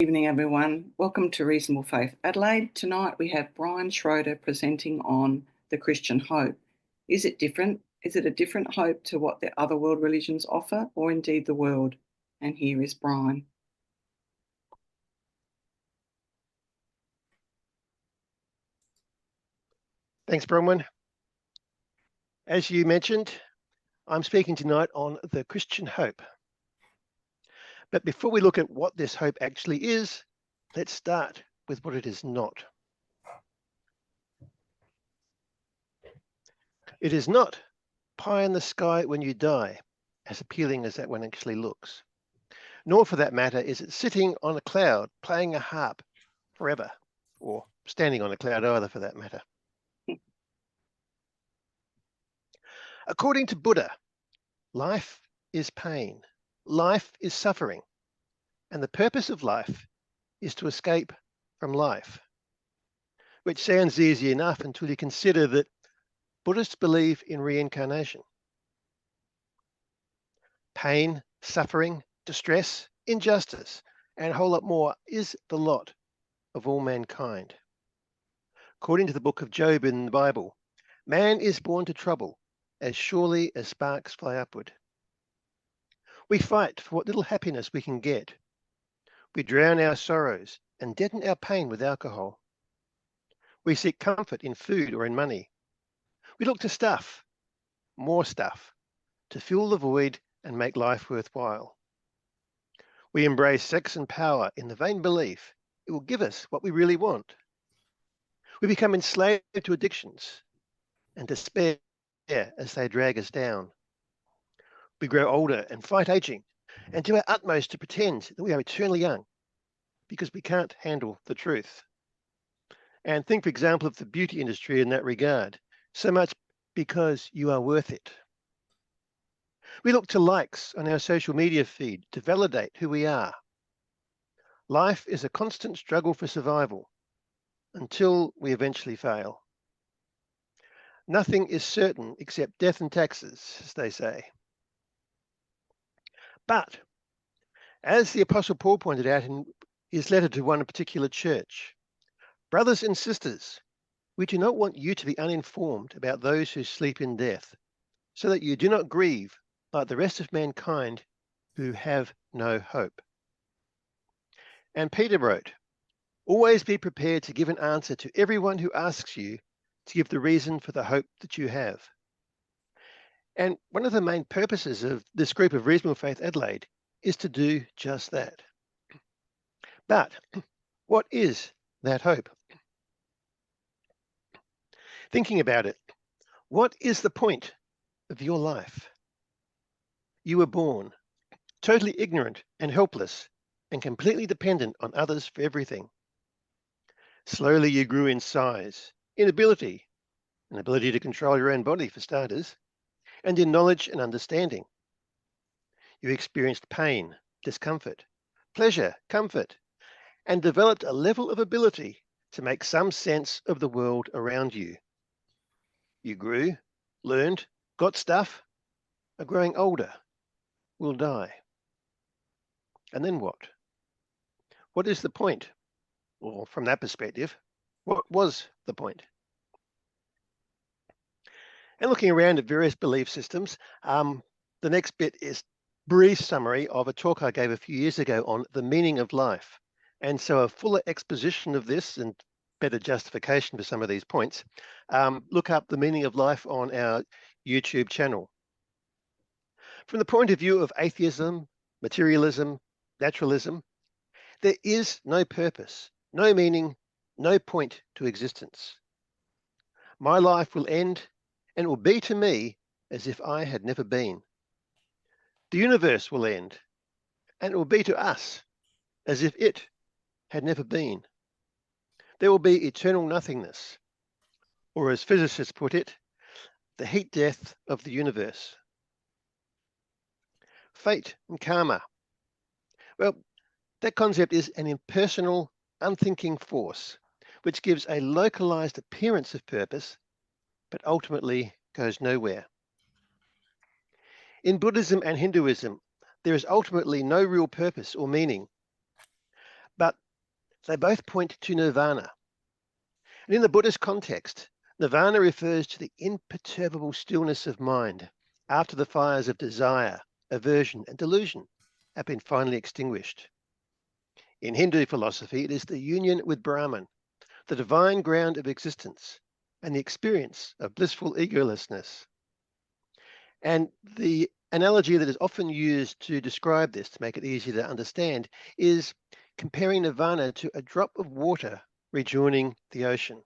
evening, everyone. Welcome to Reasonable Faith Adelaide. Tonight we have Brian Schroeder presenting on the Christian hope. Is it different? Is it a different hope to what the other world religions offer, or indeed the world? And here is Brian. Thanks, Bronwyn. As you mentioned, I'm speaking tonight on the Christian hope. But before we look at what this hope actually is, let's start with what it is not. It is not pie in the sky when you die, as appealing as that one actually looks. Nor, for that matter, is it sitting on a cloud playing a harp forever, or standing on a cloud either, for that matter. According to Buddha, life is pain, life is suffering, and the purpose of life is to escape from life, which sounds easy enough until you consider that Buddhists believe in reincarnation. Pain, suffering, distress, injustice, and a whole lot more is the lot of all mankind. According to the book of Job in the Bible, man is born to trouble as surely as sparks fly upward. We fight for what little happiness we can get. We drown our sorrows and deaden our pain with alcohol. We seek comfort in food or in money. We look to stuff, more stuff, to fill the void and make life worthwhile. We embrace sex and power in the vain belief it will give us what we really want. We become enslaved to addictions and despair as they drag us down. We grow older and fight aging and do our utmost to pretend that we are eternally young because we can't handle the truth. And think, for example, of the beauty industry in that regard, so much because you are worth it. We look to likes on our social media feed to validate who we are. Life is a constant struggle for survival until we eventually fail. Nothing is certain except death and taxes, as they say. But, as the Apostle Paul pointed out in his letter to one particular church, brothers and sisters, we do not want you to be uninformed about those who sleep in death, so that you do not grieve like the rest of mankind who have no hope. And Peter wrote, always be prepared to give an answer to everyone who asks you to give the reason for the hope that you have. And one of the main purposes of this group of Reasonable Faith Adelaide is to do just that. But what is that hope? Thinking about it, what is the point of your life? You were born totally ignorant and helpless and completely dependent on others for everything. Slowly you grew in size, in ability, an ability to control your own body for starters, and in knowledge and understanding. You experienced pain, discomfort, pleasure, comfort, and developed a level of ability to make some sense of the world around you. You grew, learned, got stuff, are growing older, will die. And then what? What is the point? Or from that perspective, what was the point? And looking around at various belief systems, the next bit is a brief summary of a talk I gave a few years ago on the meaning of life. And so a fuller exposition of this and better justification for some of these points, look up the meaning of life on our YouTube channel. From the point of view of atheism, materialism, naturalism, there is no purpose, no meaning, no point to existence. My life will end and it will be to me as if I had never been. The universe will end and it will be to us as if it had never been. There will be eternal nothingness, or as physicists put it, the heat death of the universe. Fate and karma. Well, that concept is an impersonal, unthinking force, which gives a localized appearance of purpose, but ultimately goes nowhere. In Buddhism and Hinduism, there is ultimately no real purpose or meaning. But They both point to nirvana. And in the Buddhist context, nirvana refers to the imperturbable stillness of mind after the fires of desire, aversion, and delusion have been finally extinguished. In Hindu philosophy, it is the union with Brahman, the divine ground of existence, and the experience of blissful egolessness. And the analogy that is often used to describe this, to make it easier to understand, is comparing nirvana to a drop of water rejoining the ocean.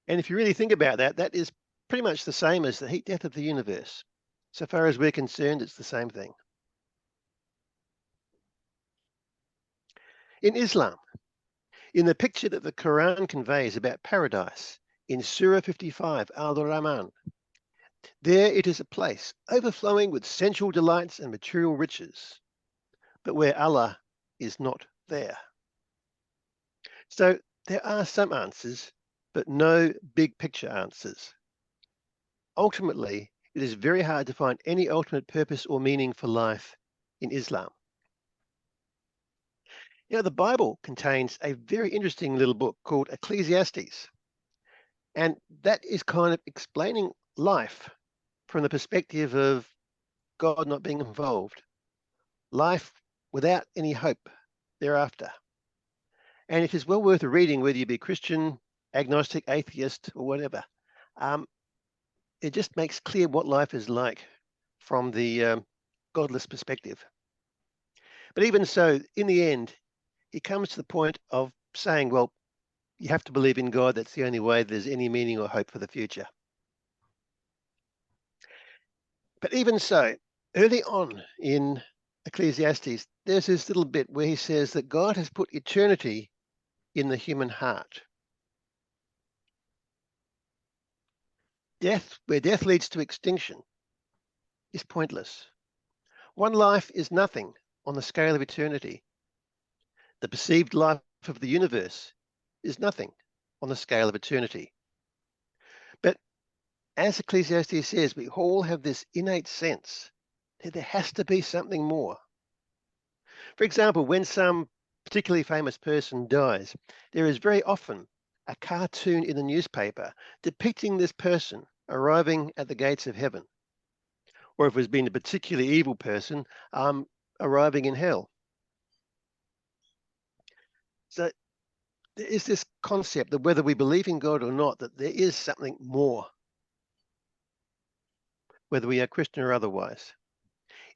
And if you really think about that, that is pretty much the same as the heat death of the universe. So far as we're concerned, it's the same thing. In Islam, in the picture that the Quran conveys about paradise in Surah 55, Al-Rahman, there it is a place overflowing with sensual delights and material riches, but where Allah is not there. So there are some answers, but no big picture answers. Ultimately, it is very hard to find any ultimate purpose or meaning for life in Islam. Now, the Bible contains a very interesting little book called Ecclesiastes, and that is kind of explaining life from the perspective of God not being involved, life without any hope thereafter. And it is well worth a reading, whether you be Christian, agnostic, atheist, or whatever. It just makes clear what life is like from the godless perspective. But even so, in the end, he comes to the point of saying, well, you have to believe in God. That's the only way there's any meaning or hope for the future. But even so, early on in Ecclesiastes, there's this little bit where he says that God has put eternity in the human heart. Death, where death leads to extinction, is pointless. One life is nothing on the scale of eternity. The perceived life of the universe is nothing on the scale of eternity. But as Ecclesiastes says, we all have this innate sense that there has to be something more. For example, when some particularly famous person dies, there is very often a cartoon in the newspaper depicting this person arriving at the gates of heaven. Or if it has been a particularly evil person, arriving in hell. So there is this concept that whether we believe in God or not, that there is something more, whether we are Christian or otherwise.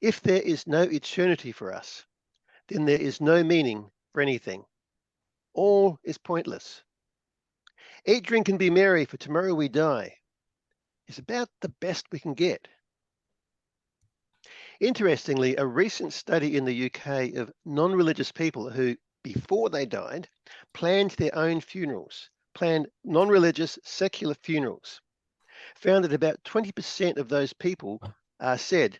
If there is no eternity for us, then there is no meaning for anything. All is pointless. Eat, drink, and be merry, for tomorrow we die is about the best we can get. Interestingly, a recent study in the UK of non-religious people who, before they died, planned their own funerals, planned non-religious secular funerals, found that about 20% of those people said,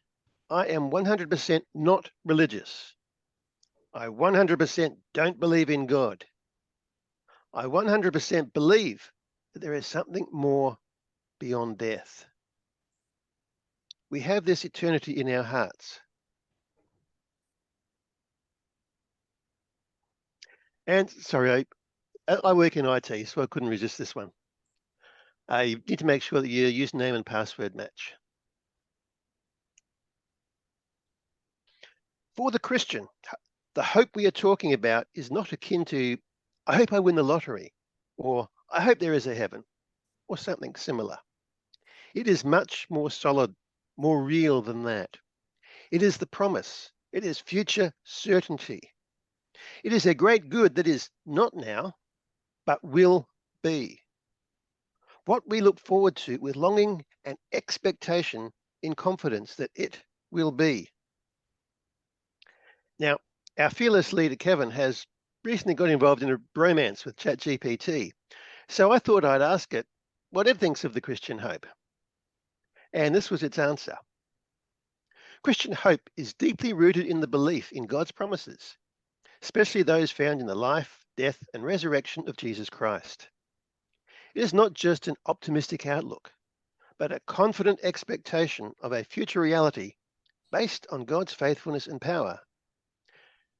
I am 100% not religious. I 100% don't believe in God. I 100% believe that there is something more beyond death. We have this eternity in our hearts. And sorry, I work in IT, so I couldn't resist this one. You need to make sure that your username and password match. For the Christian, the hope we are talking about is not akin to, I hope I win the lottery, or I hope there is a heaven, or something similar. It is much more solid, more real than that. It is the promise. It is future certainty. It is a great good that is not now, but will be. What we look forward to with longing and expectation in confidence that it will be. Now, our fearless leader, Kevin, has recently got involved in a bromance with ChatGPT. So I thought I'd ask it what it thinks of the Christian hope. And this was its answer. Christian hope is deeply rooted in the belief in God's promises, especially those found in the life, death, and resurrection of Jesus Christ. It is not just an optimistic outlook, but a confident expectation of a future reality based on God's faithfulness and power.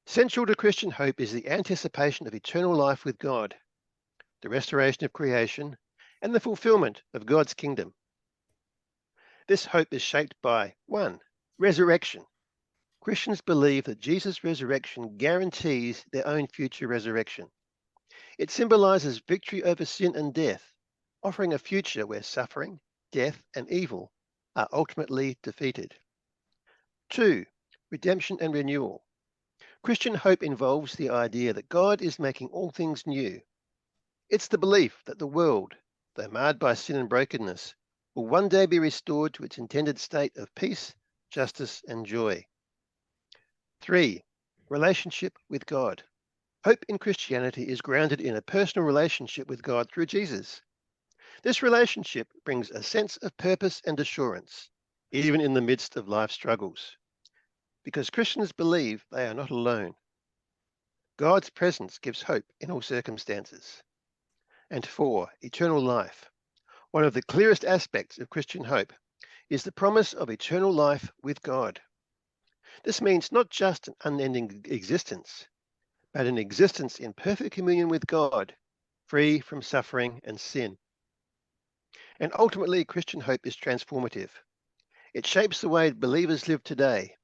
Central to Christian hope is the anticipation of eternal life with God, the restoration of creation, and the fulfillment of God's kingdom. This hope is shaped by 1. Resurrection. Christians believe that Jesus' resurrection guarantees their own future resurrection. It symbolizes victory over sin and death, offering a future where suffering, death, and evil are ultimately defeated. 2. Redemption and renewal. Christian hope involves the idea that God is making all things new. It's the belief that the world, though marred by sin and brokenness, will one day be restored to its intended state of peace, justice, and joy. 3. Relationship with God. Hope in Christianity is grounded in a personal relationship with God through Jesus. This relationship brings a sense of purpose and assurance, even in the midst of life struggles, because Christians believe they are not alone. God's presence gives hope in all circumstances. And 4. Eternal life. One of the clearest aspects of Christian hope is the promise of eternal life with God. This means not just an unending existence, but an existence in perfect communion with God, free from suffering and sin. And ultimately, Christian hope is transformative. It shapes the way believers live today.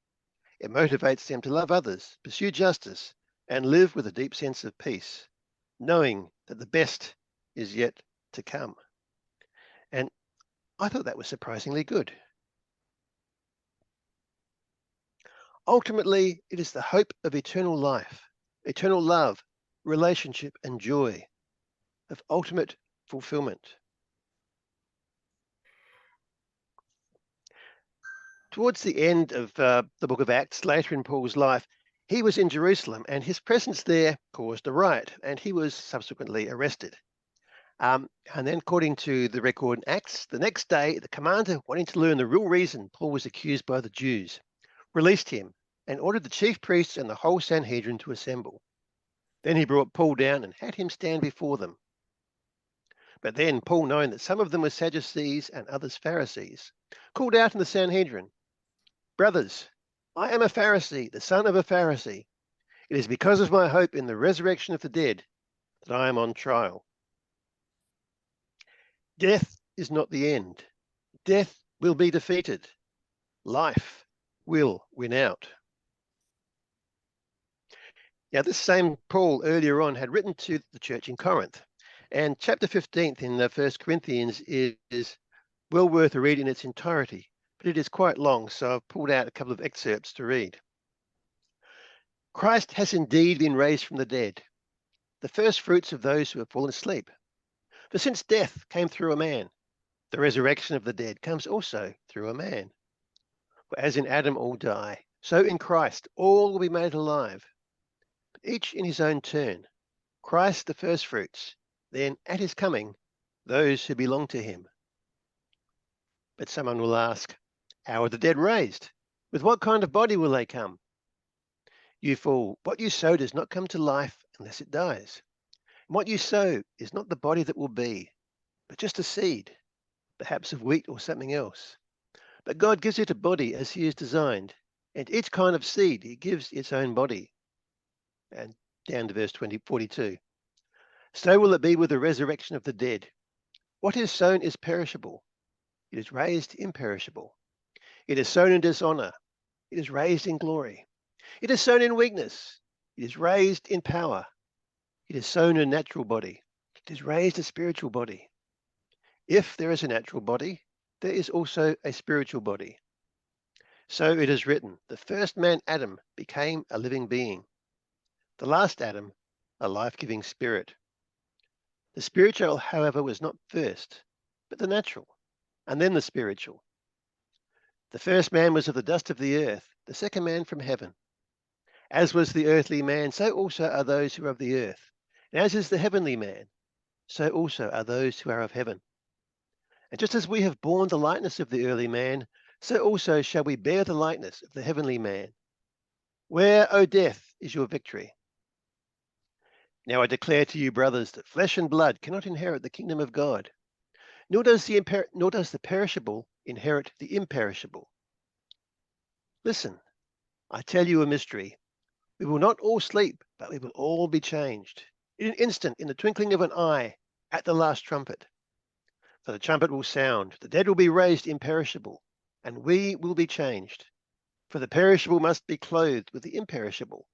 It motivates them to love others, pursue justice, and live with a deep sense of peace, knowing that the best is yet to come. And I thought that was surprisingly good. Ultimately, it is the hope of eternal life, eternal love, relationship, and joy, of ultimate fulfillment. Towards the end of the book of Acts, later in Paul's life, he was in Jerusalem, and his presence there caused a riot, and he was subsequently arrested. And then, according to the record in Acts, the next day, the commander, wanting to learn the real reason Paul was accused by the Jews, released him and ordered the chief priests and the whole Sanhedrin to assemble. Then he brought Paul down and had him stand before them. But then Paul, knowing that some of them were Sadducees and others Pharisees, called out in the Sanhedrin, "Brothers, I am a Pharisee, the son of a Pharisee. It is because of my hope in the resurrection of the dead that I am on trial." Death is not the end. Death will be defeated. Life will win out. Now, this same Paul earlier on had written to the church in Corinth, and chapter 15 in 1 Corinthians is well worth a read in its entirety, but it is quite long, so I've pulled out a couple of excerpts to read. Christ has indeed been raised from the dead, the first fruits of those who have fallen asleep. For since death came through a man, the resurrection of the dead comes also through a man. For as in Adam all die, so in Christ all will be made alive, but each in his own turn. Christ the first fruits, then at his coming, those who belong to him. But someone will ask, how are the dead raised? With what kind of body will they come? You fool, what you sow does not come to life unless it dies. And what you sow is not the body that will be, but just a seed, perhaps of wheat or something else. But God gives it a body as he is designed, and each kind of seed he gives its own body. And down to verse 42. So will it be with the resurrection of the dead. What is sown is perishable. It is raised imperishable. It is sown in dishonor. It is raised in glory. It is sown in weakness. It is raised in power. It is sown a natural body. It is raised a spiritual body. If there is a natural body, there is also a spiritual body. So it is written, the first man, Adam, became a living being. The last Adam, a life-giving spirit. The spiritual, however, was not first, but the natural, and then the spiritual. The first man was of the dust of the earth, the second man from heaven. As was the earthly man, so also are those who are of the earth. And as is the heavenly man, so also are those who are of heaven. And just as we have borne the likeness of the earthly man, so also shall we bear the likeness of the heavenly man. Where, O death, is your victory? Now I declare to you, brothers, that flesh and blood cannot inherit the kingdom of God, nor does the perishable inherit the imperishable. Listen, I tell you a mystery. We will not all sleep, but we will all be changed. In an instant, in the twinkling of an eye, at the last trumpet. For the trumpet will sound, the dead will be raised imperishable, and we will be changed. For the perishable must be clothed with the imperishable,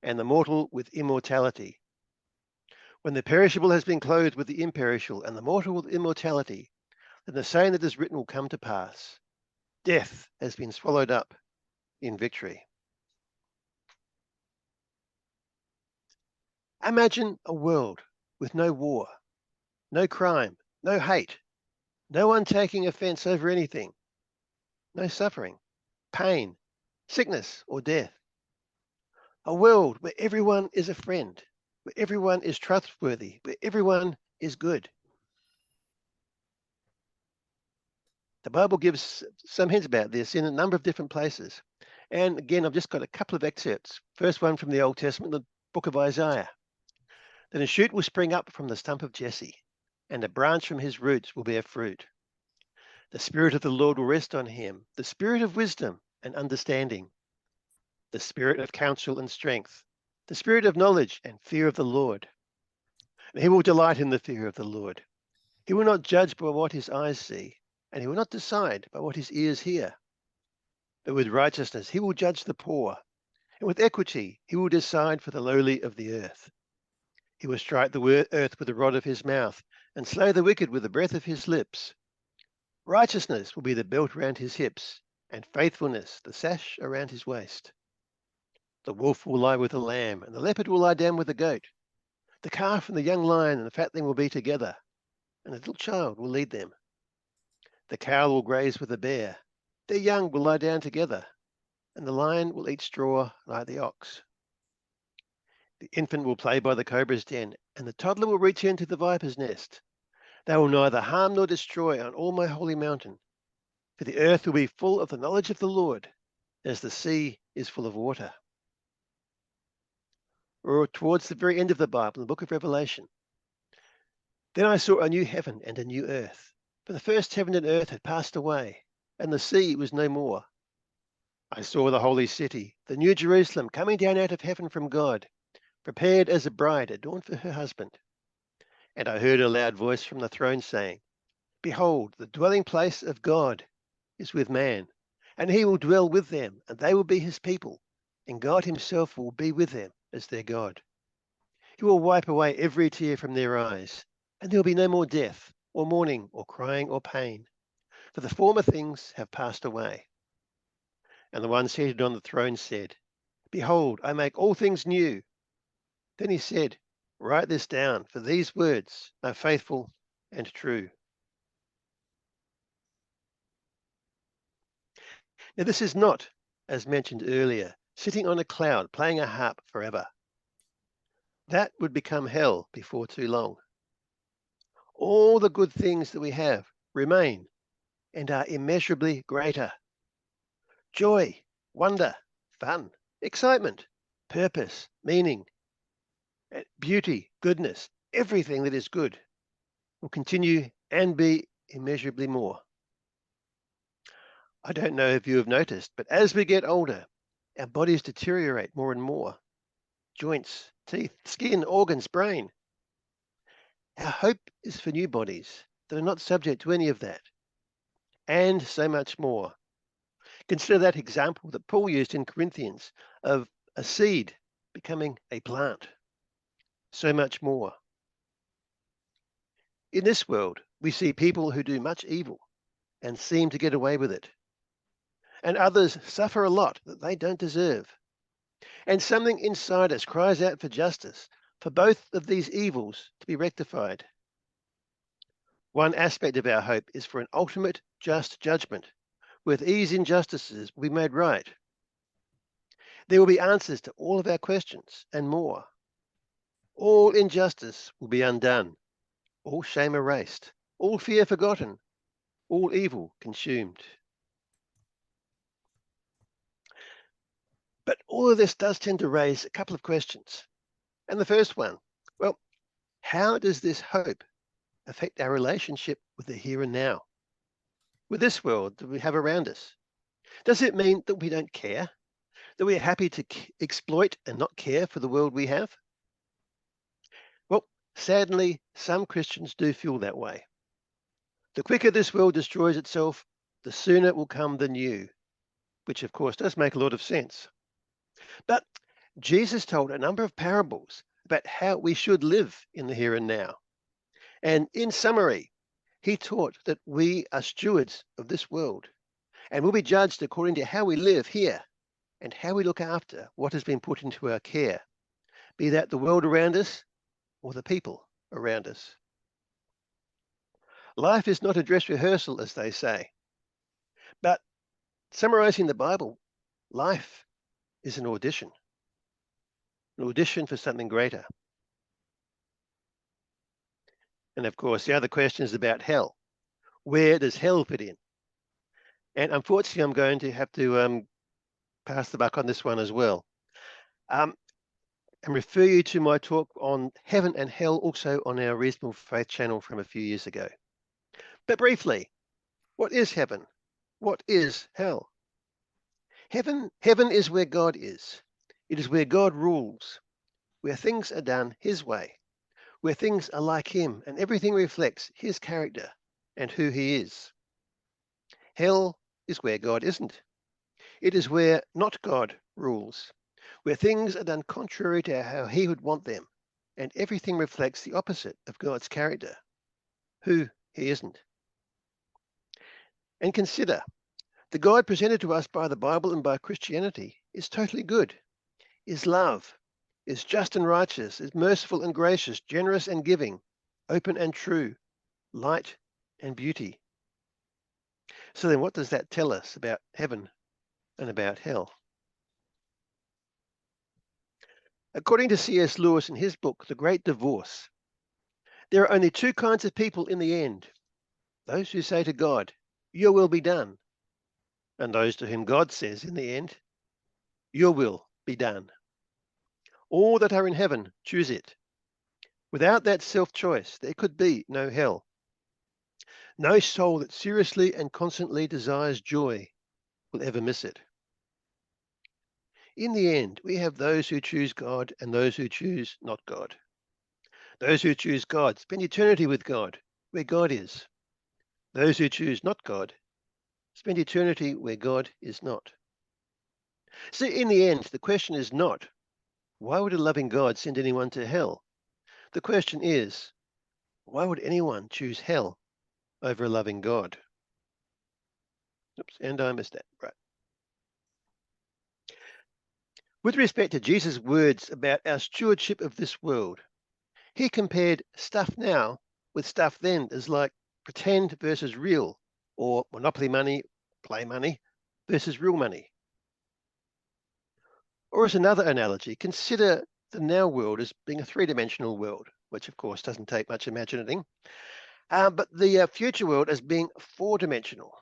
and the mortal with immortality. When the perishable has been clothed with the imperishable, and the mortal with immortality, then the saying that is written will come to pass. Death has been swallowed up in victory. Imagine a world with no war, no crime, no hate, no one taking offense over anything, no suffering, pain, sickness, or death. A world where everyone is a friend, where everyone is trustworthy, where everyone is good. The Bible gives some hints about this in a number of different places. And again, I've just got a couple of excerpts. First one from the Old Testament, the book of Isaiah. Then a shoot will spring up from the stump of Jesse, and a branch from his roots will bear fruit. The Spirit of the Lord will rest on him, the Spirit of wisdom and understanding, the Spirit of counsel and strength, the Spirit of knowledge and fear of the Lord. And he will delight in the fear of the Lord. He will not judge by what his eyes see, and he will not decide by what his ears hear. But with righteousness he will judge the poor, and with equity he will decide for the lowly of the earth. He will strike the earth with the rod of his mouth, and slay the wicked with the breath of his lips. Righteousness will be the belt around his hips, and faithfulness the sash around his waist. The wolf will lie with the lamb, and the leopard will lie down with the goat. The calf and the young lion and the fatling will be together, and the little child will lead them. The cow will graze with the bear. Their young will lie down together, and the lion will eat straw like the ox. The infant will play by the cobra's den, and the toddler will reach into the viper's nest. They will neither harm nor destroy on all my holy mountain, for the earth will be full of the knowledge of the Lord, as the sea is full of water. Or towards the very end of the Bible, in the book of Revelation. Then I saw a new heaven and a new earth, for the first heaven and earth had passed away, and the sea was no more. I saw the holy city, the new Jerusalem, coming down out of heaven from God, prepared as a bride adorned for her husband. And I heard a loud voice from the throne saying, Behold, the dwelling place of God is with man, and he will dwell with them, and they will be his people, and God himself will be with them as their God. He will wipe away every tear from their eyes, and there will be no more death, or mourning, or crying, or pain, for the former things have passed away. And the one seated on the throne said, Behold, I make all things new. Then he said, Write this down, for these words are faithful and true. Now this is not, as mentioned earlier, sitting on a cloud playing a harp forever. That would become hell before too long. All the good things that we have remain and are immeasurably greater. Joy, wonder, fun, excitement, purpose, meaning, beauty, goodness, everything that is good will continue and be immeasurably more. I don't know if you have noticed, but as we get older, our bodies deteriorate more and more. Joints, teeth, skin, organs, brain. Our hope is for new bodies that are not subject to any of that, and so much more. Consider that example that Paul used in Corinthians of a seed becoming a plant. So much more. In this world, we see people who do much evil and seem to get away with it, and others suffer a lot that they don't deserve. And something inside us cries out for justice, for both of these evils to be rectified. One aspect of our hope is for an ultimate just judgment, where these injustices will be made right. There will be answers to all of our questions and more. All injustice will be undone, all shame erased, all fear forgotten, all evil consumed. But all of this does tend to raise a couple of questions. And the first one, well, how does this hope affect our relationship with the here and now, with this world that we have around us? Does it mean that we don't care? That we are happy to exploit and not care for the world we have? Well, sadly, some Christians do feel that way. The quicker this world destroys itself, the sooner will come the new, which of course does make a lot of sense. But Jesus told a number of parables about how we should live in the here and now. And in summary, he taught that we are stewards of this world and will be judged according to how we live here and how we look after what has been put into our care, be that the world around us or the people around us. Life is not a dress rehearsal, as they say. But summarizing the Bible, life is an audition for something greater. And of course, the other question is about hell. Where does hell fit in? And unfortunately, I'm going to have to pass the buck on this one as well. And refer you to my talk on heaven and hell, also on our Reasonable Faith channel from a few years ago. But briefly, what is heaven? What is hell? Heaven is where God is. It is where God rules, where things are done his way, where things are like him and everything reflects his character and who he is. Hell is where God isn't. It is where not God rules, where things are done contrary to how he would want them, and everything reflects the opposite of God's character, who he isn't. And consider, the God presented to us by the Bible and by Christianity is totally good, is love, is just and righteous, is merciful and gracious, generous and giving, open and true, light and beauty. So then what does that tell us about heaven and about hell? According to C.S. Lewis in his book, The Great Divorce, there are only two kinds of people in the end: those who say to God, "Your will be done," and those to whom God says in the end, "Your will be done." All that are in heaven choose it. Without that self-choice, there could be no hell. No soul that seriously and constantly desires joy will ever miss it. In the end, we have those who choose God and those who choose not God. Those who choose God spend eternity with God, where God is. Those who choose not God spend eternity where God is not. So in the end, the question is not, why would a loving God send anyone to hell? The question is, why would anyone choose hell over a loving God? Oops, and I missed that. Right. With respect to Jesus' words about our stewardship of this world, he compared stuff now with stuff then as like pretend versus real, or monopoly money, play money, versus real money. Or as another analogy, consider the now world as being a three-dimensional world, which of course doesn't take much imagining, but the future world as being four-dimensional.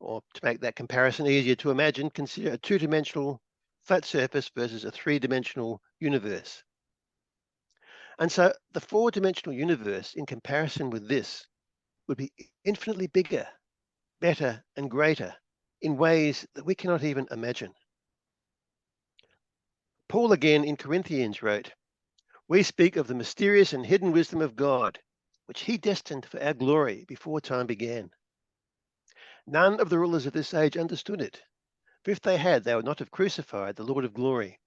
Or to make that comparison easier to imagine, consider a two-dimensional flat surface versus a three-dimensional universe. And so the four-dimensional universe, in comparison with this, would be infinitely bigger, better, and greater in ways that we cannot even imagine. Paul again in Corinthians wrote, "We speak of the mysterious and hidden wisdom of God, which he destined for our glory before time began. None of the rulers of this age understood it, for if they had, they would not have crucified the Lord of glory.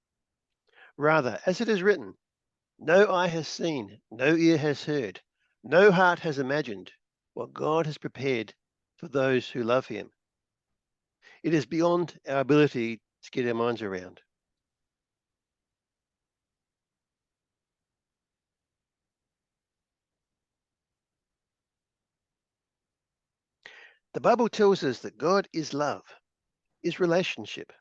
Rather, as it is written, no eye has seen, no ear has heard, no heart has imagined what God has prepared for those who love him." It is beyond our ability to get our minds around. The Bible tells us that God is love, is relationship.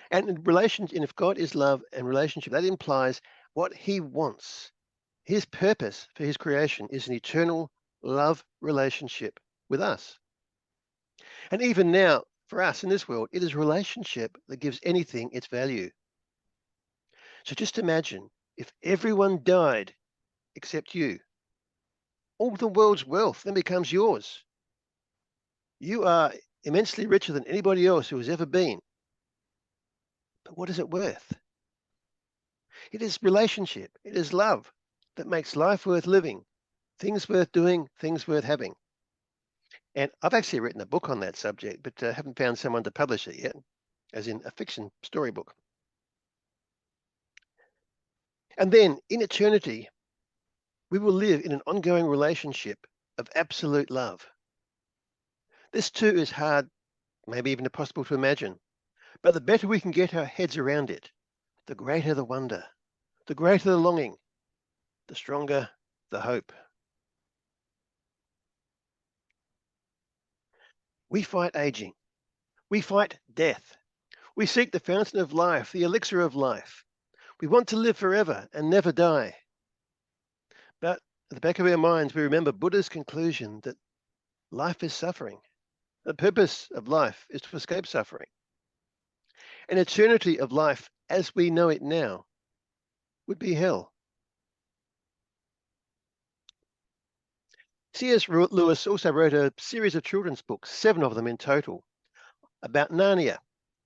And if God is love and relationship, that implies what he wants. His purpose for his creation is an eternal love relationship with us. And even now, for us in this world, it is relationship that gives anything its value. So just imagine if everyone died except you. All the world's wealth then becomes yours. You are immensely richer than anybody else who has ever been. But what is it worth? It is relationship, it is love that makes life worth living, things worth doing, things worth having. And I've actually written a book on that subject, but haven't found someone to publish it yet, as in a fiction storybook. And then in eternity, we will live in an ongoing relationship of absolute love. This too is hard, maybe even impossible to imagine, but the better we can get our heads around it, the greater the wonder, the greater the longing, the stronger the hope. We fight aging. We fight death. We seek the fountain of life, the elixir of life. We want to live forever and never die. But at the back of our minds, we remember Buddha's conclusion that life is suffering. The purpose of life is to escape suffering. An eternity of life as we know it now would be hell. C.S. Lewis also wrote a series of children's books, 7 of them in total, about Narnia,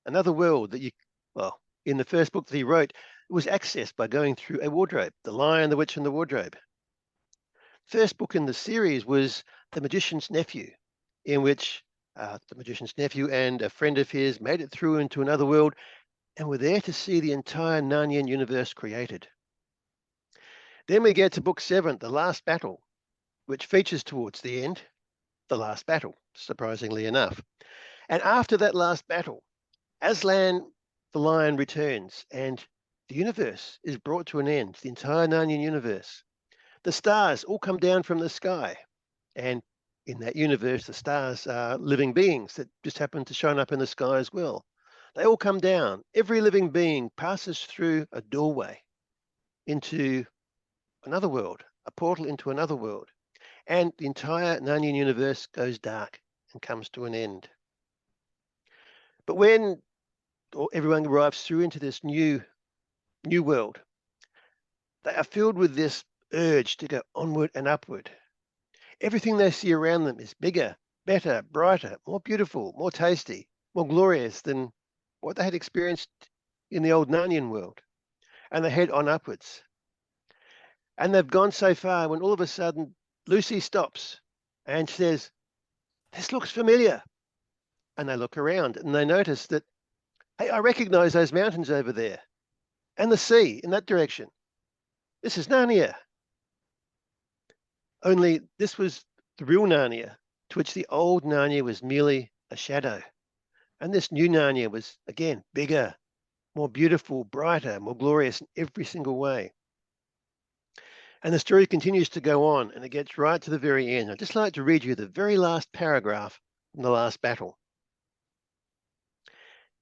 another world that in the first book that he wrote, it was accessed by going through a wardrobe, The Lion, the Witch, and the Wardrobe. First book in the series was The Magician's Nephew, in which the magician's nephew and a friend of his made it through into another world and were there to see the entire Narnian universe created. Then we get to book 7, The Last Battle, which features towards the end the last battle, surprisingly enough. And after that last battle, Aslan the lion returns and the universe is brought to an end, the entire Narnian universe. The stars all come down from the sky, and in that universe, the stars are living beings that just happen to shine up in the sky as well. They all come down. Every living being passes through a doorway into another world, a portal into another world. And the entire Narnian universe goes dark and comes to an end. But when everyone arrives through into this new world, they are filled with this urge to go onward and upward. Everything they see around them is bigger, better, brighter, more beautiful, more tasty, more glorious than what they had experienced in the old Narnian world. And they head on upwards. And they've gone so far when all of a sudden Lucy stops and says, "This looks familiar." And they look around and they notice that, "Hey, I recognize those mountains over there and the sea in that direction. This is Narnia." Only this was the real Narnia, to which the old Narnia was merely a shadow. And this new Narnia was, again, bigger, more beautiful, brighter, more glorious in every single way. And the story continues to go on, and it gets right to the very end. I'd just like to read you the very last paragraph from the last battle.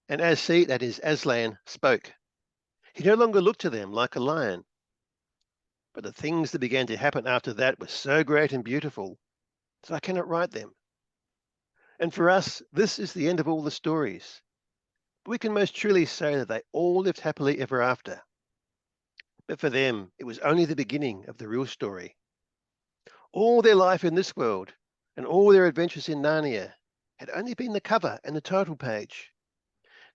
And that is Aslan, spoke. He no longer looked to them like a lion. But the things that began to happen after that were so great and beautiful that I cannot write them. And for us, this is the end of all the stories. But we can most truly say that they all lived happily ever after. But for them, it was only the beginning of the real story. All their life in this world and all their adventures in Narnia had only been the cover and the title page.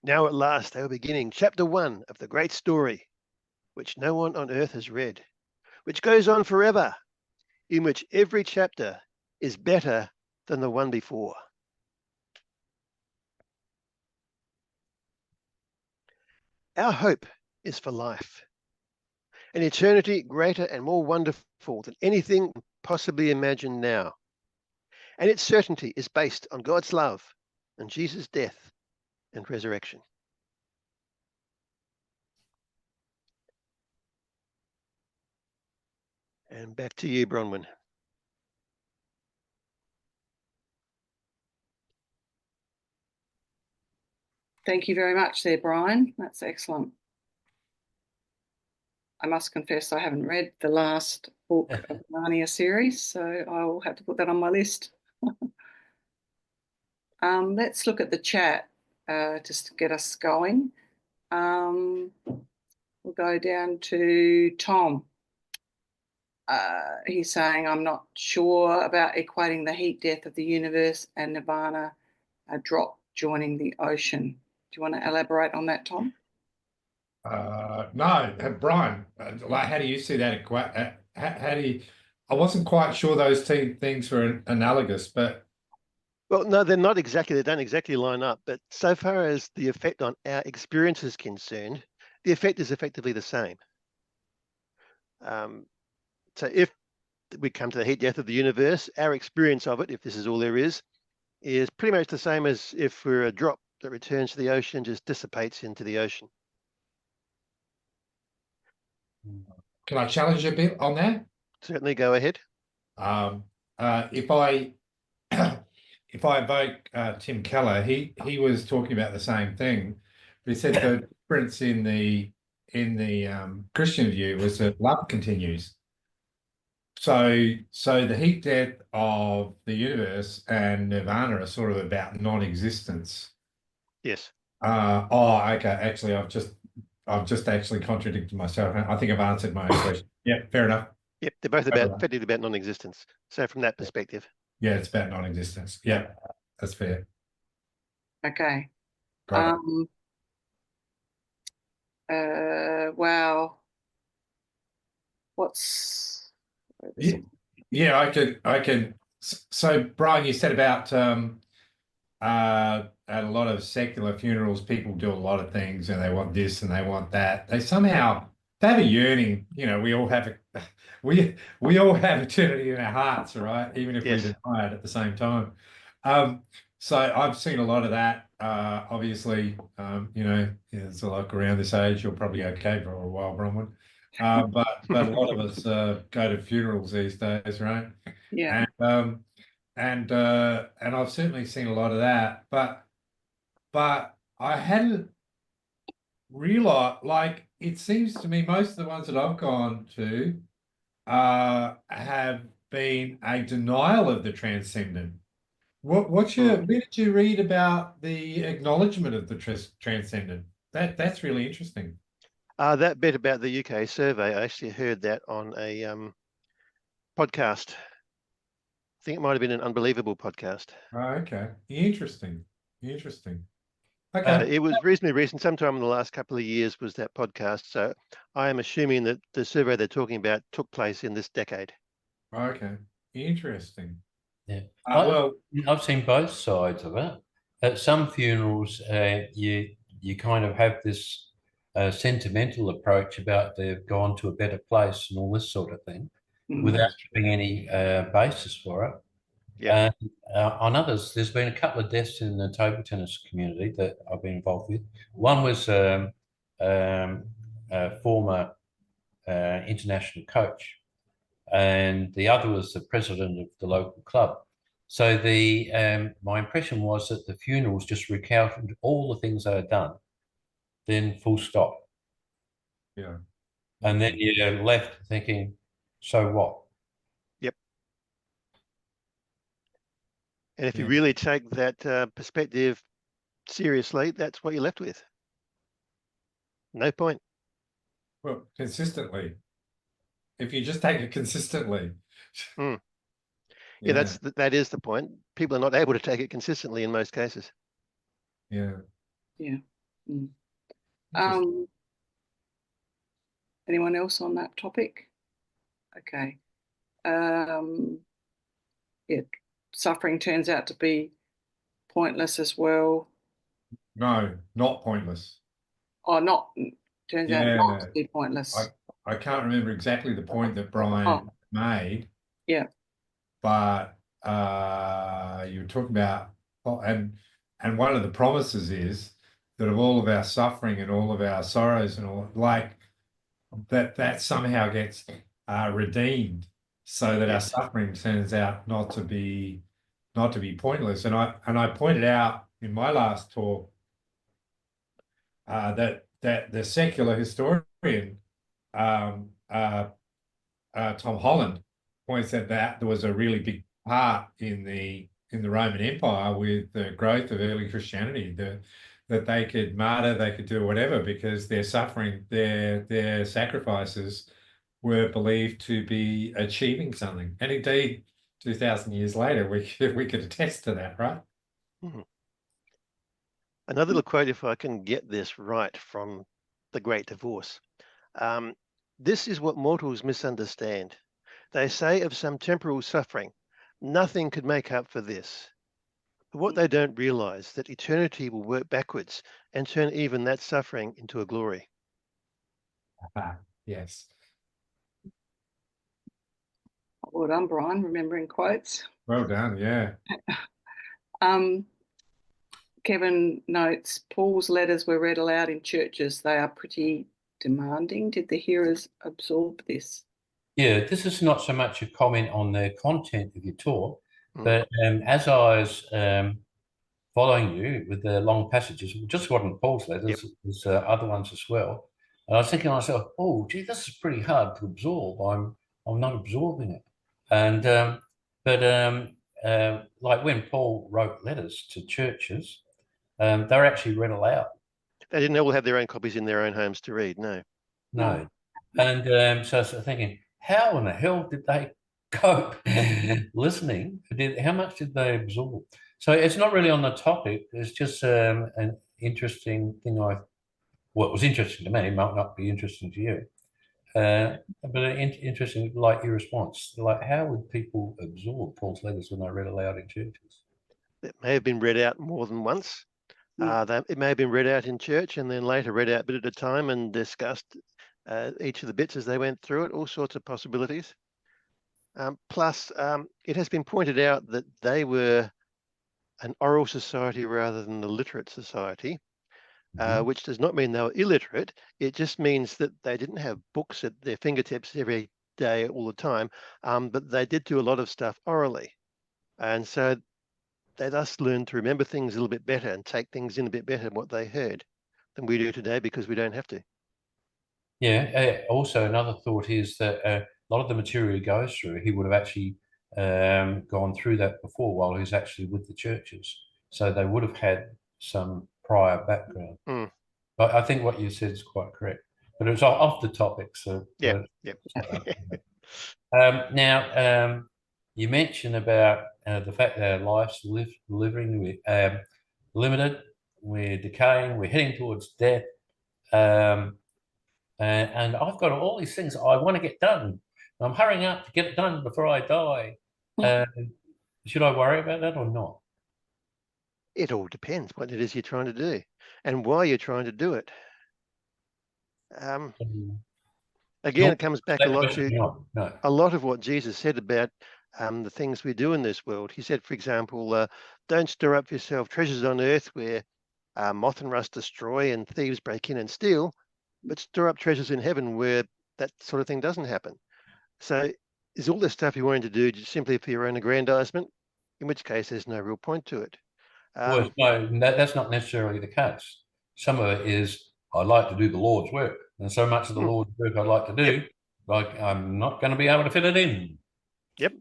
Now at last they were beginning chapter 1 of the great story, which no one on earth has read, which goes on forever, in which every chapter is better than the one before. Our hope is for life, an eternity greater and more wonderful than anything possibly imagined now. And its certainty is based on God's love and Jesus' death and resurrection. And back to you, Bronwyn. Thank you very much there, Brian. That's excellent. I must confess I haven't read the last book of the Narnia series, so I will have to put that on my list. Let's look at the chat just to get us going. We'll go down to Tom. He's saying, "I'm not sure about equating the heat death of the universe and nirvana, a drop joining the ocean." Do you want to elaborate on that, Tom? No, Brian, like, how do you see that? How do you? I wasn't quite sure those two things were analogous, but Well, no, they're not exactly, they don't exactly line up, but so far as the effect on our experience is concerned, the effect is effectively the same. So if we come to the heat death of the universe, our experience of it, if this is all there is pretty much the same as if we're a drop that returns to the ocean, just dissipates into the ocean. can I challenge you a bit on that? Certainly, go ahead. If I if I evoke Tim Keller, he was talking about the same thing. But he said the difference in the Christian view was that love continues. So the heat death of the universe and nirvana are sort of about non-existence. Yes. Okay. Actually, I've just actually contradicted myself. I think I've answered my own question. Yeah, fair enough. Yep, they're both effectively about non-existence. So from that perspective. Yeah, it's about non-existence. Yeah, that's fair. Okay. Got Well, what's it. Yeah, I can. So, Brian, you said about at a lot of secular funerals, people do a lot of things and they want this and they want that. They have a yearning. We all have we all have eternity in our hearts, right? Even if we deny it at the same time. So I've seen a lot of that. Obviously, it's like around this age, you're probably okay for a while, Bronwyn. But a lot of us go to funerals these days, right? Yeah. And I've certainly seen a lot of that, but I hadn't realized, like, it seems to me most of the ones that I've gone to have been a denial of the transcendent. Where did you read about the acknowledgement of the transcendent? That's really interesting. That bit about the UK survey, I actually heard that on a podcast. I think it might have been an Unbelievable podcast. Oh, okay. Interesting. Okay. It was reasonably recent, sometime in the last couple of years was that podcast. So I am assuming that the survey they're talking about took place in this decade. Okay. Interesting. Yeah. Well, I've seen both sides of it. At some funerals, you kind of have this sentimental approach about they've gone to a better place and all this sort of thing, without having any basis for it. Yeah. On others, there's been a couple of deaths in the table tennis community that I've been involved with. One was a former international coach, and the other was the president of the local club. So my impression was that the funerals just recounted all the things they had done, then full stop. Yeah. And then you're left thinking, so what? Yep. And if you really take that perspective seriously, that's what you're left with. No point. Well, consistently. If you just take it consistently. Yeah, that is the point. People are not able to take it consistently in most cases. Yeah. Anyone else on that topic? Okay. Suffering turns out to be pointless as well. No, not pointless. Turns out not to be pointless. I can't remember exactly the point that Brian made. Yeah. But you were talking about, and one of the promises is that of all of our suffering and all of our sorrows and all, like that somehow gets redeemed, so that our suffering turns out not to be pointless. And I pointed out in my last talk that the secular historian Tom Holland points out that there was a really big part in the Roman Empire with the growth of early Christianity, that they could martyr, they could do whatever, because their suffering, their sacrifices were believed to be achieving something. And indeed, 2,000 years later, we could attest to that, right? Another little quote, if I can get this right, from the great divorce. This is what mortals misunderstand. They say of some temporal suffering, nothing could make up for this. But what they don't realize that eternity will work backwards and turn even that suffering into a glory. Yes. Well done, Brian, remembering quotes. Well done. Yeah. Kevin notes, Paul's letters were read aloud in churches. They are pretty demanding. Did the hearers absorb this? Yeah, this is not so much a comment on the content of your talk, but as I was following you with the long passages, it just wasn't Paul's letters, there's other ones as well. And I was thinking to myself, oh, gee, this is pretty hard to absorb. I'm not absorbing it. And like when Paul wrote letters to churches, they're actually read aloud. They didn't all have their own copies in their own homes to read, no. No. And so I was thinking, how in the hell did they cope listening? How much did they absorb? So it's not really on the topic. It's just an interesting thing. Well, it was interesting to me. It might not be interesting to you. But interesting, like your response. Like, how would people absorb Paul's letters when they read aloud in churches? It may have been read out more than once. It may have been read out in church and then later read out a bit at a time and discussed each of the bits as they went through it, all sorts of possibilities. Plus, it has been pointed out that they were an oral society rather than a literate society, which does not mean they were illiterate. It just means that they didn't have books at their fingertips every day, all the time, but they did do a lot of stuff orally. And so they thus learned to remember things a little bit better and take things in a bit better than what they heard than we do today because we don't have to. Yeah. Also, another thought is that a lot of the material he goes through, he would have actually gone through that before while he was actually with the churches. So they would have had some prior background. But I think what you said is quite correct. But it was off the topic. So yeah. Now, you mentioned about the fact that our life's limited, we're decaying, we're heading towards death. And I've got all these things I want to get done. I'm hurrying up to get it done before I die. Should I worry about that or not? It all depends what it is you're trying to do and why you're trying to do it. Again, it comes back a lot to a lot of what Jesus said about the things we do in this world. He said, for example, don't store up for yourself treasures on earth where moth and rust destroy and thieves break in and steal, but store up treasures in heaven where that sort of thing doesn't happen. So is all this stuff you wanting to do just simply for your own aggrandizement? In which case, there's no real point to it. Well, no, that's not necessarily the case. Some of it is, I like to do the Lord's work. And so much of the Lord's work I like to do, like I'm not going to be able to fit it in. Yep.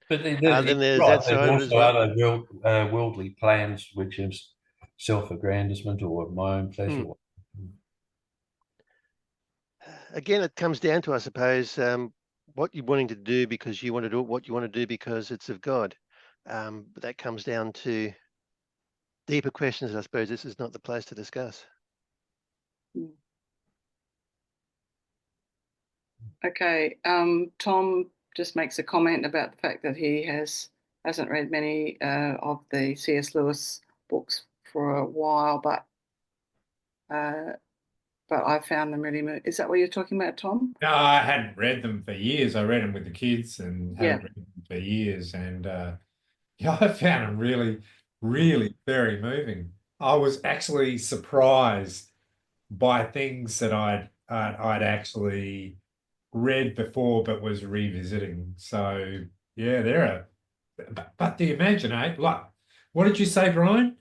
But then there's that side of it as well. Other worldly plans, which is self-aggrandizement or my own pleasure. Again, it comes down to, I suppose, what you're wanting to do because you want to do it, what you want to do because it's of God. But that comes down to deeper questions. I suppose this is not the place to discuss. Okay, Tom just makes a comment about the fact that he hasn't read many of the C.S. Lewis books for a while, but I found them really. Is that what you're talking about, Tom? No, I hadn't read them for years. I read them with the kids and hadn't read them for years, and I found them really, really very moving. I was actually surprised by things that I'd actually read before but was revisiting. So yeah, but the imagination, like, what did you say, Brian?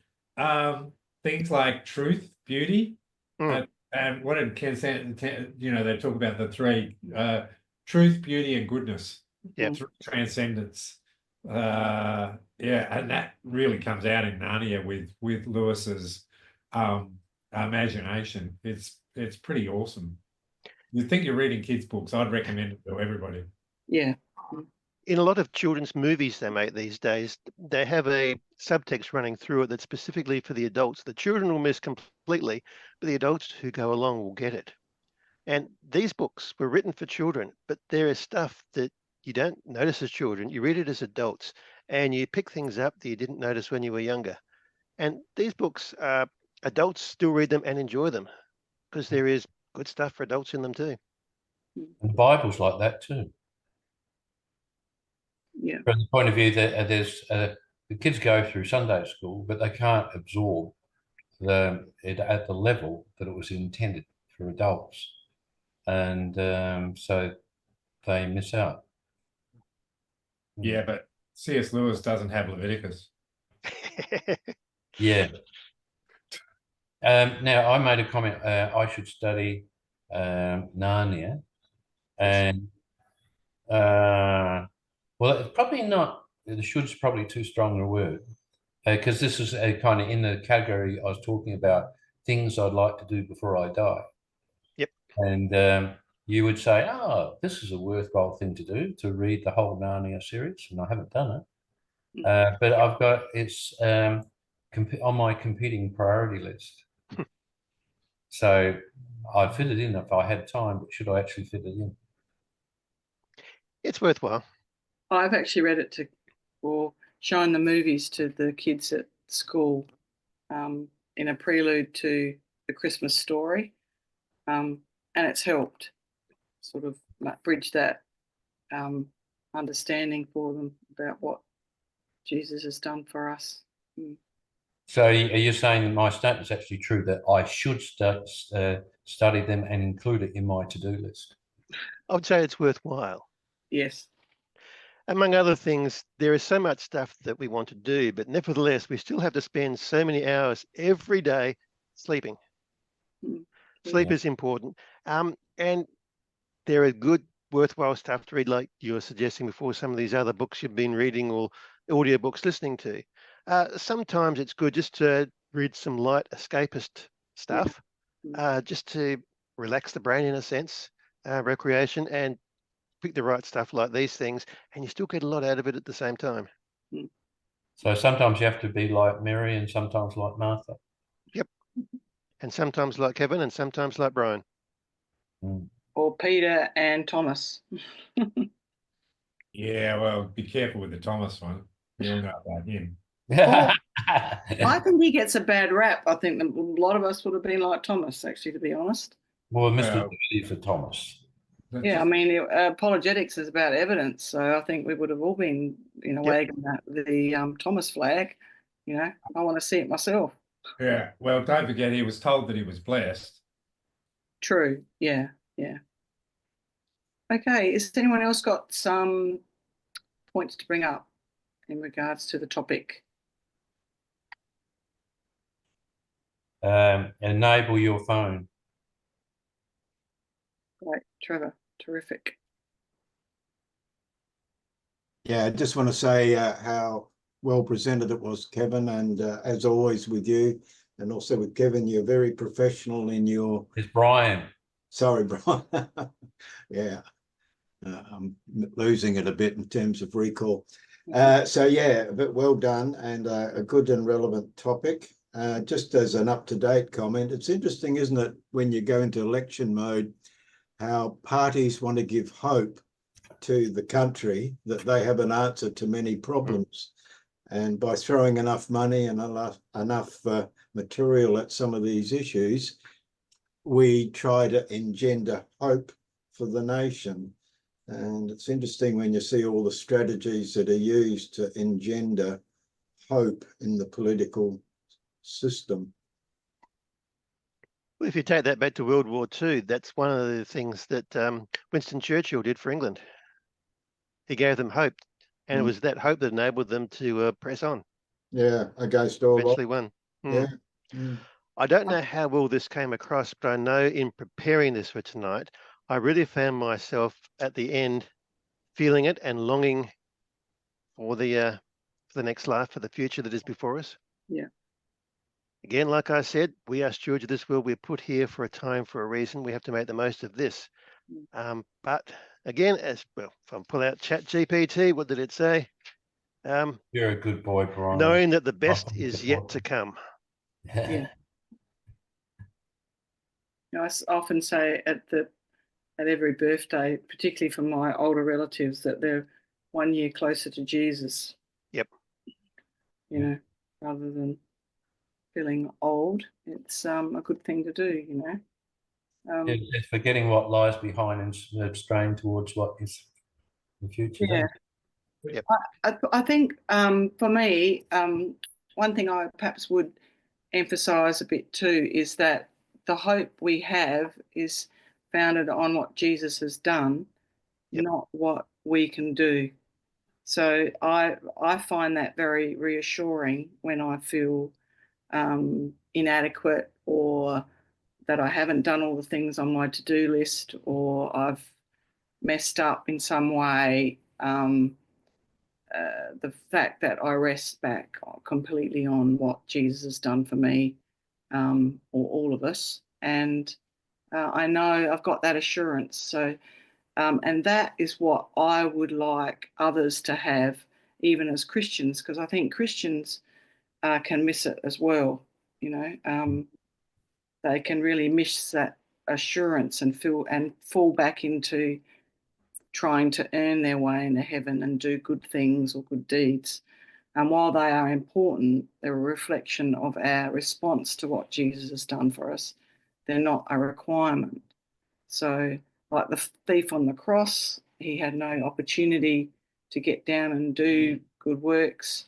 Things like truth, beauty, and what did Ken say? They talk about the three: truth, beauty, and goodness. Transcendence. And that really comes out in Narnia with Lewis's imagination. It's pretty awesome. You think you're reading kids' books? I'd recommend it to everybody. Yeah. In a lot of children's movies they make these days, they have a subtext running through it that's specifically for the adults. The children will miss completely, but the adults who go along will get it. And these books were written for children, but there is stuff that you don't notice as children. You read it as adults, and you pick things up that you didn't notice when you were younger. And these books, adults still read them and enjoy them because there is good stuff for adults in them too. And the Bible's like that too. Yeah. From the point of view that the kids go through Sunday school, but they can't absorb it at the level that it was intended for adults, and so they miss out. Yeah, but C.S. Lewis doesn't have Leviticus. Yeah. Now I made a comment. I should study Narnia, and well, it's probably not. The should's probably too strong a word, because this is kind of in the category I was talking about, things I'd like to do before I die. Yep. And you would say, oh, this is a worthwhile thing to do, to read the whole Narnia series, and I haven't done it. But I've got it's on my competing priority list. So I'd fit it in if I had time, but should I actually fit it in? It's worthwhile. I've actually read it or shown the movies to the kids at school in a prelude to the Christmas story, and it's helped sort of bridge that understanding for them about what Jesus has done for us. So are you saying that my statement is actually true, that I should study them and include it in my to-do list? I would say it's worthwhile. Yes. Among other things, there is so much stuff that we want to do, but nevertheless, we still have to spend so many hours every day sleeping. Sleep is important. And there are good, worthwhile stuff to read, like you were suggesting before, some of these other books you've been reading or audiobooks listening to. Sometimes it's good just to read some light escapist stuff, just to relax the brain in a sense, recreation, and pick the right stuff like these things, and you still get a lot out of it at the same time. So sometimes you have to be like Mary and sometimes like Martha. Yep. And sometimes like Kevin and sometimes like Brian. Or Peter and Thomas. Yeah, well, be careful with the Thomas one. You all know about him. I think he gets a bad rap. I think a lot of us would have been like Thomas, actually, to be honest. Well, Mr. for Thomas. Yeah, I mean, apologetics is about evidence, so I think we would have all been, wagging the Thomas flag. I want to see it myself. Yeah, well, don't forget he was told that he was blessed. True. Yeah. Okay, has anyone else got some points to bring up in regards to the topic? Enable your phone. Right, Trevor, terrific. Yeah, I just want to say how well presented it was, Kevin, and as always with you, and also with Kevin, you're very professional in your... It's Brian. Sorry, Brian. Yeah, I'm losing it a bit in terms of recall. So yeah, but well done, and a good and relevant topic. Just as an up-to-date comment, it's interesting, isn't it, when you go into election mode, how parties want to give hope to the country that they have an answer to many problems. And by throwing enough money and enough material at some of these issues, we try to engender hope for the nation. And it's interesting when you see all the strategies that are used to engender hope in the political system. Well, if you take that back to World War II, that's one of the things that Winston Churchill did for England. He gave them hope, and it was that hope that enabled them to press on. Yeah, against all. Eventually won. Yeah. I don't know how well this came across, but I know in preparing this for tonight, I really found myself at the end feeling it and longing for the next life, for the future that is before us. Yeah. Again, like I said, we are stewards of this world. We're put here for a time, for a reason. We have to make the most of this. But Again, as well, if I pull out Chat GPT, what did it say? You're a good boy, Brian. Knowing that the best is yet to come. Yeah. I often say at every birthday, particularly for my older relatives, that they're 1 year closer to Jesus. Yep. Rather than feeling old, it's a good thing to do. It's forgetting what lies behind and straying towards what is the future. Yeah. Yep. I think for me, one thing I perhaps would emphasise a bit too is that the hope we have is founded on what Jesus has done, not what we can do. So I find that very reassuring when I feel inadequate, or that I haven't done all the things on my to-do list, or I've messed up in some way. The fact that I rest back completely on what Jesus has done for me, or all of us, and I know I've got that assurance. So, and that is what I would like others to have, even as Christians, because I think Christians can miss it as well. They can really miss that assurance and fall back into trying to earn their way into heaven and do good things or good deeds. And while they are important, they're a reflection of our response to what Jesus has done for us. They're not a requirement. So, like the thief on the cross, he had no opportunity to get down and do good works,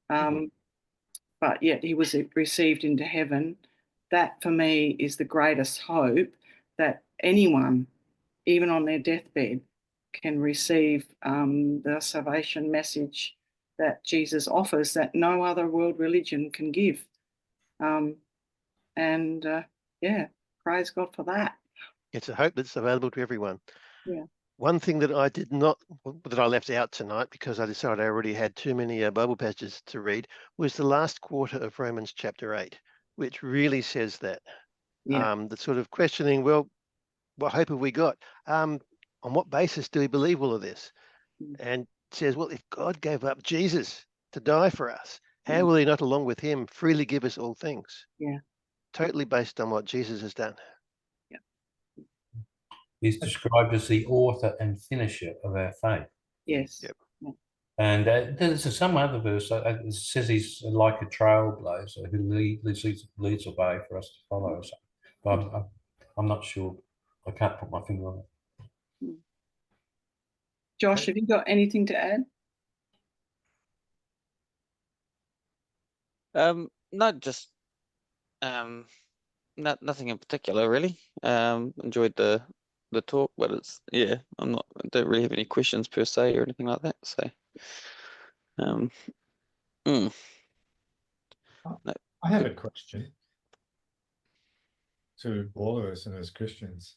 but yet he was received into heaven. That, for me, is the greatest hope, that anyone, even on their deathbed, can receive the salvation message that Jesus offers, that no other world religion can give. Praise God for that. It's a hope that's available to everyone. Yeah. One thing that I left out tonight, because I decided I already had too many Bible passages to read, was the last quarter of Romans chapter 8, which really says that. The sort of questioning, well, what hope have we got? On what basis do we believe all of this? And says, well, if God gave up Jesus to die for us, how will he not, along with him, freely give us all things? Yeah. Totally based on what Jesus has done. Yeah. He's described as the author and finisher of our faith. Yes. Yep. Yeah. And there's some other verse that says he's like a trailblazer who leads the way for us to follow. So, but I'm not sure. I can't put my finger on it. Josh, have you got anything to add? No, just nothing in particular really. Enjoyed the talk, but I don't really have any questions per se or anything like that. So I have a question to all of us and as Christians.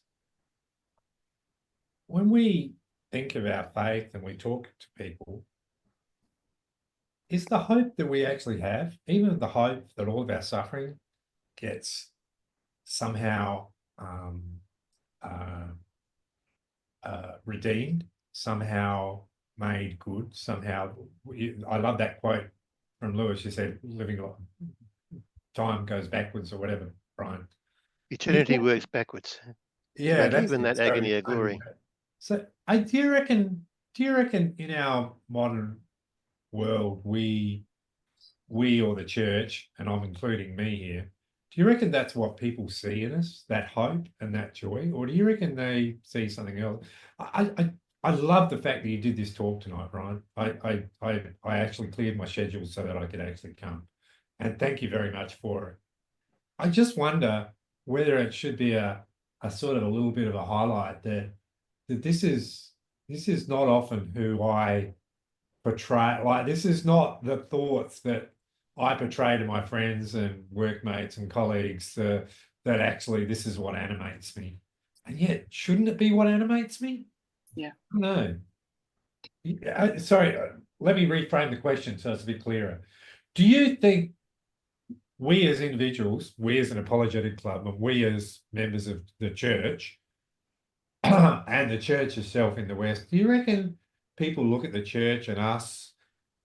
When we think of our faith and we talk to people, is the hope that we actually have, even the hope that all of our suffering gets somehow redeemed, somehow made good, somehow? I love that quote from Lewis. She said, living a lot, time goes backwards or whatever, Brian. Eternity works backwards. Yeah, like even that agony of glory. So do you reckon in our modern world, we or the church, and I'm including me here, do you reckon that's what people see in us, that hope and that joy? Or do you reckon they see something else? I love the fact that you did this talk tonight, Brian. I actually cleared my schedule so that I could actually come. And thank you very much for it. I just wonder whether it should be a sort of a little bit of a highlight that this is not often who I portray. Like, this is not the thoughts that I portray to my friends and workmates and colleagues, that actually this is what animates me. And yet, shouldn't it be what animates me? Yeah. No. Sorry, let me reframe the question so it's a bit clearer. Do you think we as individuals, we as an apologetic club, and we as members of the church, and the church itself in the West, do you reckon people look at the church and us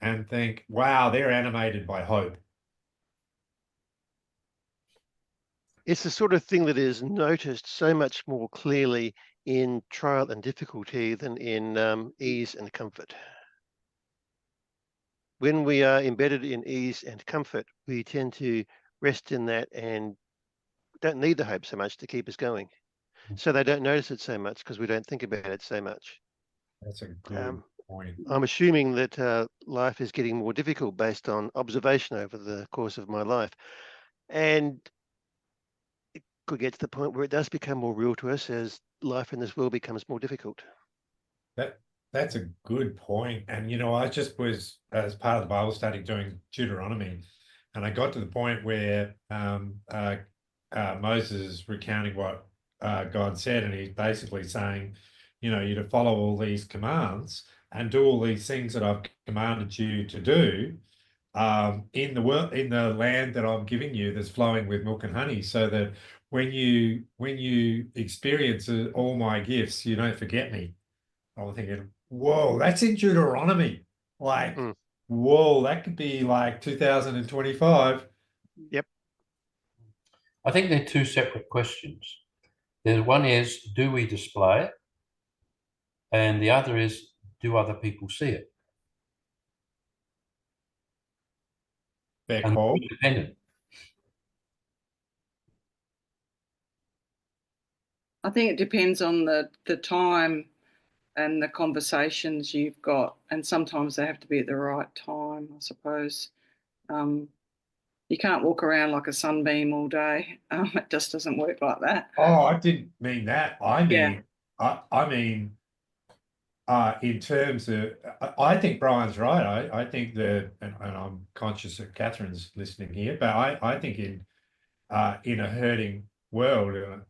and think, wow, they're animated by hope? It's the sort of thing that is noticed so much more clearly in trial and difficulty than in ease and comfort. When we are embedded in ease and comfort, we tend to rest in that and don't need the hope so much to keep us going. So they don't notice it so much because we don't think about it so much. That's a good point. I'm assuming that life is getting more difficult based on observation over the course of my life. And it could get to the point where it does become more real to us as life in this world becomes more difficult. That's a good point. And, you know, I just was, as part of the Bible study, doing Deuteronomy, and I got to the point where Moses is recounting what God said, and he's basically saying, you know, you're to follow all these commands and do all these things that I've commanded you to do in the land that I'm giving you that's flowing with milk and honey, so that when you experience all my gifts, you don't forget me. I was thinking, whoa, that's in Deuteronomy. Like, whoa, that could be like 2025. Yep. I think they're two separate questions. The one is, do we display it? And the other is, do other people see it? Fair call. Independent. I think it depends on the time and the conversations you've got, and sometimes they have to be at the right time, I suppose. You can't walk around like a sunbeam all day. It just doesn't work like that. Oh, I didn't mean that. I mean, Yeah. I mean, in terms of, I think Brian's right. I think that, and I'm conscious that Catherine's listening here, but I think in a hurting world,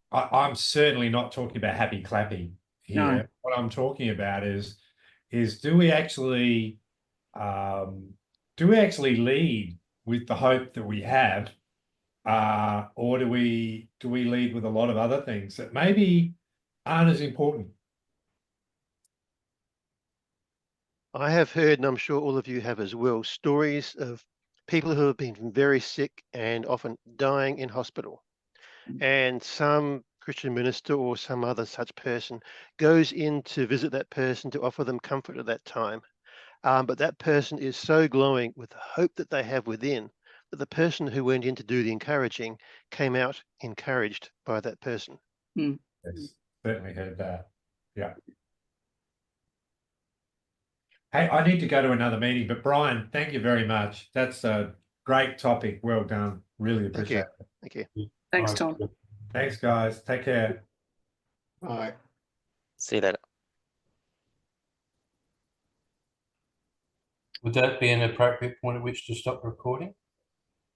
I'm certainly not talking about happy clappy here. No. What I'm talking about is do we actually lead with the hope that we have, or do we lead with a lot of other things that maybe aren't as important? I have heard, and I'm sure all of you have as well, stories of people who have been very sick and often dying in hospital. And some Christian minister or some other such person goes in to visit that person to offer them comfort at that time. But that person is so glowing with the hope that they have within that the person who went in to do the encouraging came out encouraged by that person. Mm. Yes, certainly heard that. Yeah. Hey, I need to go to another meeting, but Brian, thank you very much. That's a great topic. Well done. Really appreciate it. Thank you. Thanks, Tom. Thanks, guys. Take care. All right. See you later. Would that be an appropriate point at which to stop recording?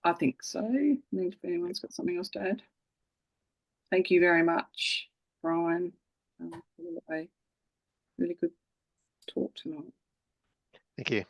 I think so. If anyone's got something else to add. Thank you very much, Brian, for a really good talk tonight. Thank you.